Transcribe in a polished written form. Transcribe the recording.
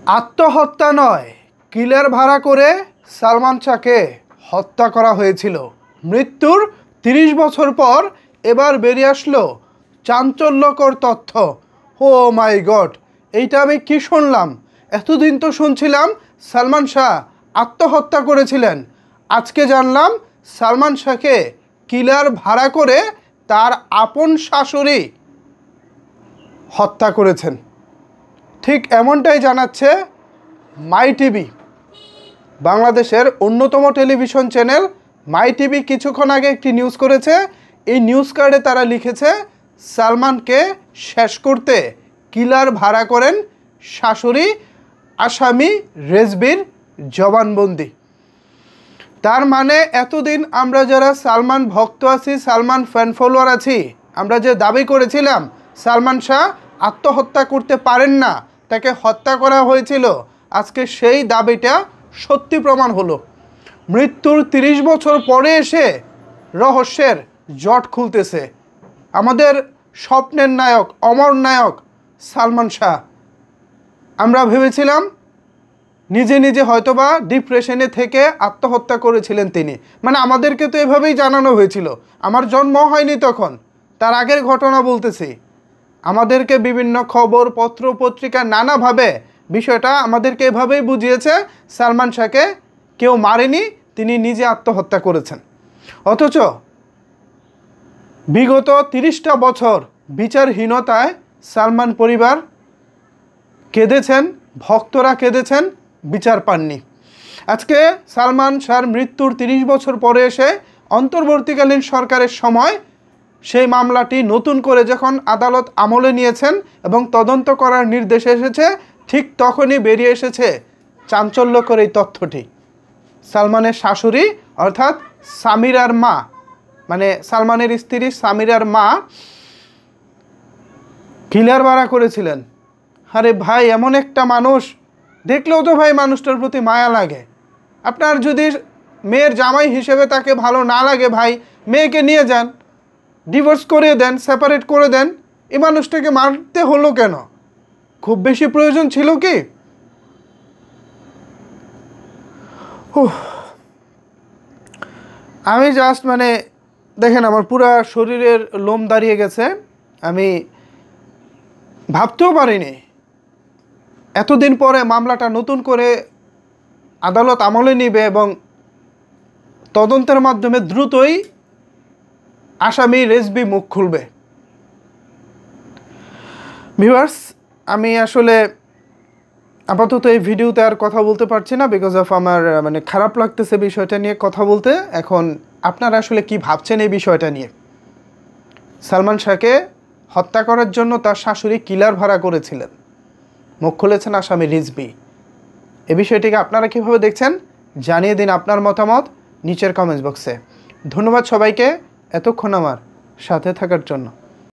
আত্মহত্যা নয়, কিলার ভাড়া করে সালমান শাহকে হত্যা করা হয়েছিল। মৃত্যুর ৩০ বছর পর এবার বেরিয়ে আসলো চাঞ্চল্যকর তথ্য। ও মাই গড, এইটা আমি কি শুনলাম? এতদিন তো শুনছিলাম সালমান শাহ আত্মহত্যা করেছিলেন, আজকে জানলাম সালমান শাহকে কিলার ভাড়া করে তার আপন শাশুড়ি হত্যা করেছেন। ঠিক এমনটাই জানাচ্ছে মাই টিভি, বাংলাদেশের অন্যতম টেলিভিশন চ্যানেল মাই টিভি কিছুক্ষণ আগে একটি নিউজ করেছে। এই নিউজ কার্ডে তারা লিখেছে সালমানকে শেষ করতে কিলার ভাড়া করেন শাশুড়ি, আসামি রেজবির জবানবন্দি। তার মানে এতদিন আমরা যারা সালমান ভক্ত আছি, সালমান ফ্যান ফলোয়ার আছি, আমরা যে দাবি করেছিলাম সালমান শাহ আত্মহত্যা করতে পারেন না, তাকে হত্যা করা হয়েছিল, আজকে সেই দাবিটা সত্যি প্রমাণ হলো। মৃত্যুর ৩০ বছর পরে এসে রহস্যের জট খুলতেছে। আমাদের স্বপ্নের নায়ক, অমর নায়ক সালমান শাহ, আমরা ভেবেছিলাম নিজে নিজে হয়তোবা ডিপ্রেশনে থেকে আত্মহত্যা করেছিলেন তিনি। মানে আমাদেরকে তো এভাবেই জানানো হয়েছিল, আমার জন্ম হয়নি তখন, তার আগের ঘটনা বলতেছি। আমাদেরকে বিভিন্ন খবর, পত্র পত্রিকা নানাভাবে বিষয়টা আমাদেরকে এভাবেই বুঝিয়েছে সালমান শাহকে কেউ মারেনি, তিনি নিজে আত্মহত্যা করেছেন। অথচ বিগত ৩০টা বছর বিচারহীনতায় সালমান পরিবার কেঁদেছেন, ভক্তরা কেঁদেছেন, বিচার পাননি। আজকে সালমান শাহর মৃত্যুর ৩০ বছর পরে এসে অন্তর্বর্তীকালীন সরকারের সময় সেই মামলাটি নতুন করে যখন আদালত আমলে নিয়েছেন এবং তদন্ত করার নির্দেশ এসেছে, ঠিক তখনই বেরিয়ে এসেছে চাঞ্চল্যকর এই তথ্যটি। সালমানের শাশুড়ি অর্থাৎ সামিরার মা, মানে সালমানের স্ত্রী সামিরার মা কিলার ভাড়া করেছিলেন। আরে ভাই, এমন একটা মানুষ দেখলেও তো ভাই মানুষটার প্রতি মায়া লাগে। আপনার যদি মেয়ের জামাই হিসেবে তাকে ভালো না লাগে ভাই, মেয়েকে নিয়ে যান, ডিভোর্স করে দেন, সেপারেট করে দেন। এই মানুষটাকে মারতে হলো কেন? খুব বেশি প্রয়োজন ছিল কি? আমি জাস্ট মানে দেখেন, আমার পুরা শরীরের লোম দাঁড়িয়ে গেছে। আমি ভাবতেও পারিনি এতদিন পরে মামলাটা নতুন করে আদালত আমলে নিবে এবং তদন্তের মাধ্যমে দ্রুতই আসামি রেজবি মুখ খুলবে। ভিউয়ার্স, আমি আসলে আপাতত এই ভিডিওতে আর কথা বলতে পারছি না, বিকজ অফ আমার মানে খারাপ লাগতেছে বিষয়টা নিয়ে কথা বলতে। এখন আপনারা আসলে কি ভাবছেন এই বিষয়টা নিয়ে? সালমান শাহকে হত্যা করার জন্য তার শাশুড়ি কিলার ভাড়া করেছিলেন, মুখ খুলেছেন আসামি রিজবি। এ বিষয়টিকে আপনারা কীভাবে দেখছেন জানিয়ে দিন আপনার মতামত নিচের কমেন্টস বক্সে। ধন্যবাদ সবাইকে এতক্ষণ আমার সাথে থাকার জন্য।